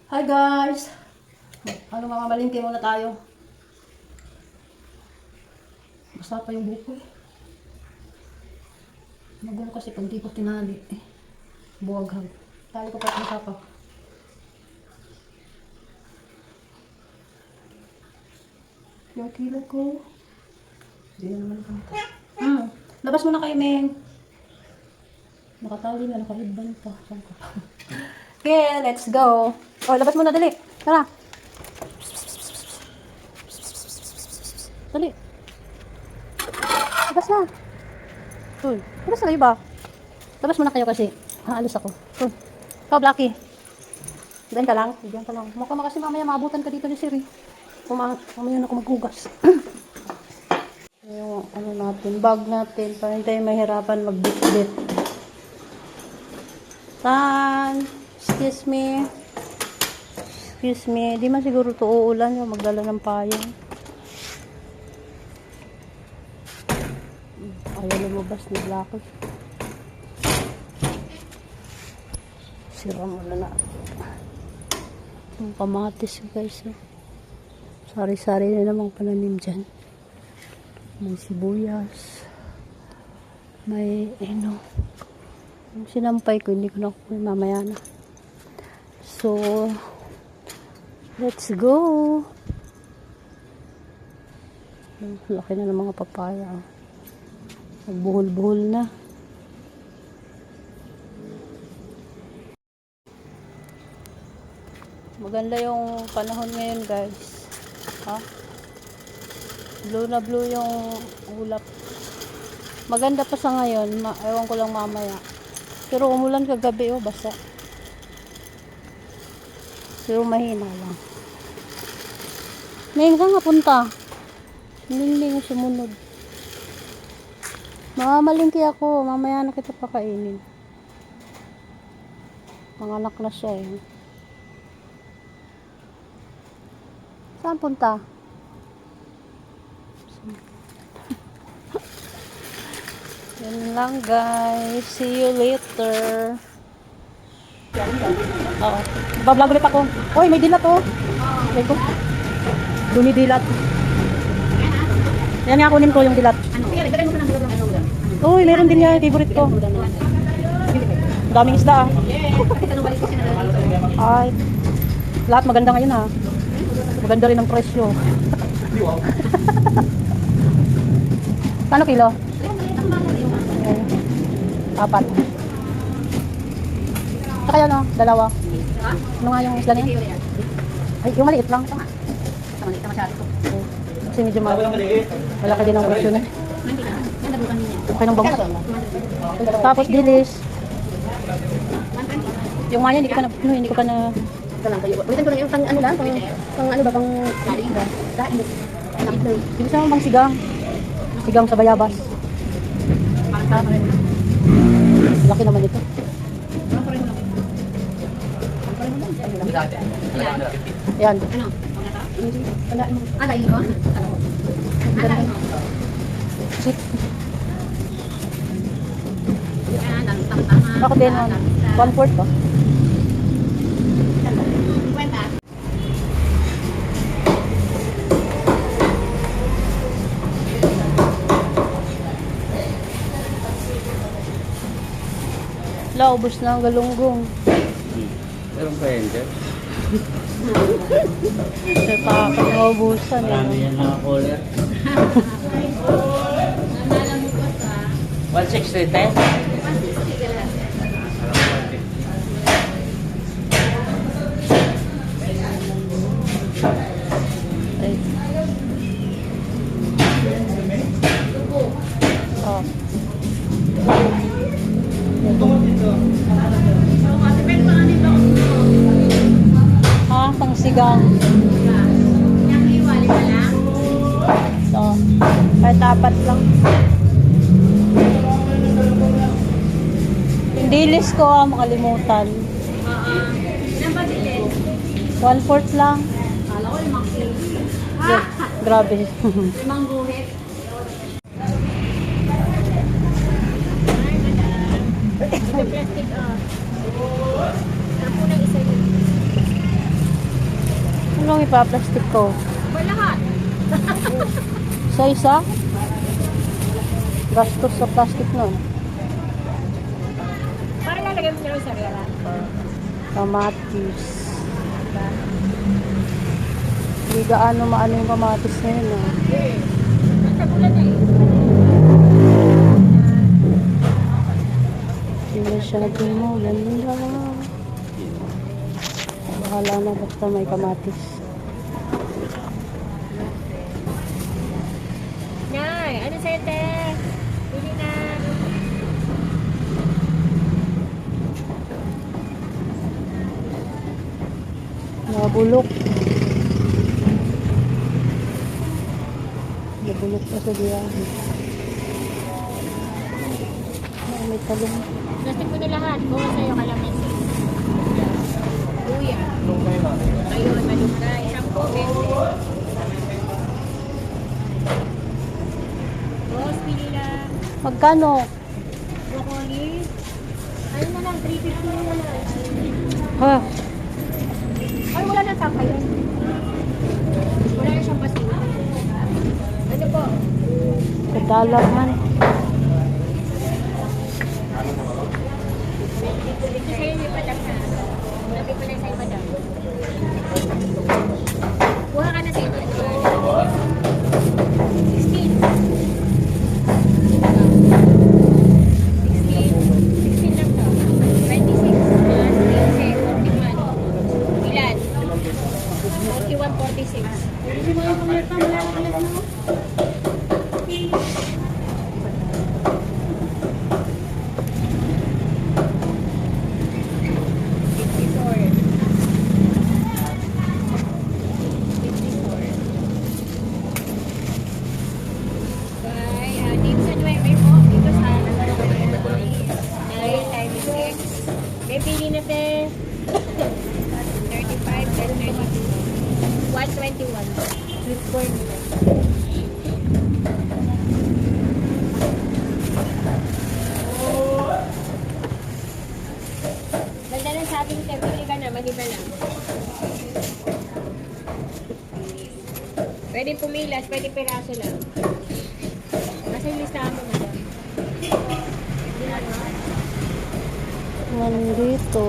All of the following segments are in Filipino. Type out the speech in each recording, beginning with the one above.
Hi guys! Ano mga malingki muna tayo. Basta pa yung buko eh. Magulo kasi pag di ko tinali eh. Buwaghag. Tali ko pa sa sapa. Yung kilo ko. Hindi na naman kanta. Labas muna kayo, Meng. Nakatali na, naka-headband pa. Saan ka pa? Okay, let's go. Oh, labas muna, dali. Tara. Dali. Labas na. Uy, labas na kayo ba? Labas muna kayo kasi haalis ako. Uy, ikaw, Blackie. Diyan ka lang. Diyan ka lang. Mukha kasi mamaya maabutan ka dito ni Siri. Mamaya na ako maghugas. Yung ano natin, bag natin. Para hindi tayo mahirapan magbit-bit. Tan! Excuse me. Excuse me. Di man siguro to uulan yung magdala ng payong. Ayaw lumabas ni Blackie. Sira muna na. Yung kamatis guys. Sari-sari na namang pananim dyan. May sibuyas. May ano. Yung sinampay ko, hindi ko nakukuha mamaya na. So, let's go. Laki na ng mga papaya. Nagbuhol-buhol na. Maganda yung panahon ngayon guys. Ha? Blue na blue yung ulap. Maganda pa sa ngayon. Ewan ko lang mamaya. Pero umulan kagabi oh, basa. Pero mahina lang. Ngayon ka nga punta. Hindi ko sumunod. Mamamalingki ako. Mamaya na kita pakainin. Manganak na siya eh. Saan punta? Yan lang guys. See you later. Oo. Bablog ulit ako. Uy, may dilat oh. Okay ko. Dumidilat. Yan nga, kunin ko yung dilat. Uy, meron din yan. Favorite ko. Daming isda ah. Ay. Lahat maganda ngayon ha. Maganda rin ang presyo. Kano kilo? 4. Saka yun, dalawa. Ano nga yung isla niya? Ay, yung maliit lang. Maliit na masyado. Kasi medyo malaki din ang presyo na. Okay ng bangus. Tapos dilis. Yung maya, hindi ko pa na... Ulitin ko lang yung pang ano lang, pang ano ba, pang laing ba? Laing. Hindi sa bang sigang. Sigang sa bayabas. Laki naman ito. Yan. Ano? Laing ko? Laing ko? Sip. Tama. Ako din, 1/4 ba? Wala, ubos na ang galunggong. Meron pa yan dyan? Kasi pakakang maubusan. Marami yan mga caller. 160 tayo? Ay. Oh. Ah, pang sigang. So, kahit 4 lang. Yung dilis ko, makalimutan. Ilan ba dilin? 1/4 lang. Kala ko 5 kilo. Grabe. 5 guhit. Plastic, Pero po na isa yun. Anong ipa-plastic ko? Ba lahat? Isa-isa? Gastos sa plastic nun. Para lalagay mo nila sa rera. Kamatis. Hindi gaano maano yung kamatis na yun. Ah. Basta bulan na eh. Hindi masyadong mo. Ganda. Bahala na basta may kamatis. Nay, ano sa'yo, te? Pili na. Nabulok. Nabulok pa sa biyahe. May talong. Plastic mo na lahat. Bukas sa'yo kalamansi. Luya. Ayun, malunggay. 10, 20. Boss, pili lang. Magkano? Broccoli. Ayun na lang, 350 na lang. Ha? Ay, wala na tapa yun. Wala na siyang basura. Ano po? Sa dollar man. Ito sa'yo yung padang na. Sabi ko lang sa'yo, madam. Kuha ka na sa'yo. 16. 16 lang to. 26. 13, 41. Ilan? 41, 46. May pili na te. 35, 10, 32. 121. Sweet corn. Ganda ng sabing te. Pili ka na. Mag-iba lang. Pwede pumilas. Pwede piraso lang. Nasa yung listahan mo, madam. Nandito.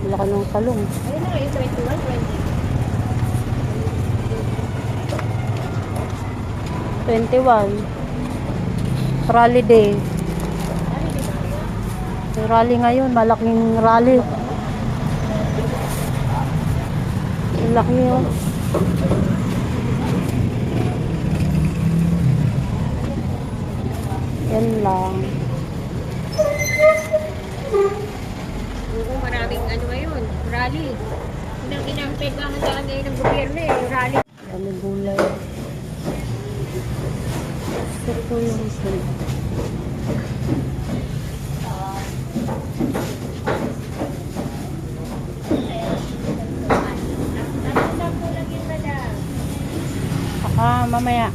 Wala ka ng talong. Ayun na nga yung 21, 21. Rally day. May rally ngayon. Malaking rally. Ang laki yun. Yan lang. maraming ano ngayon, rally. Inang pinaghandaan ngayon ng gobyerno eh, yung rally. Ano gulay. Ito yung isa. Mamaya.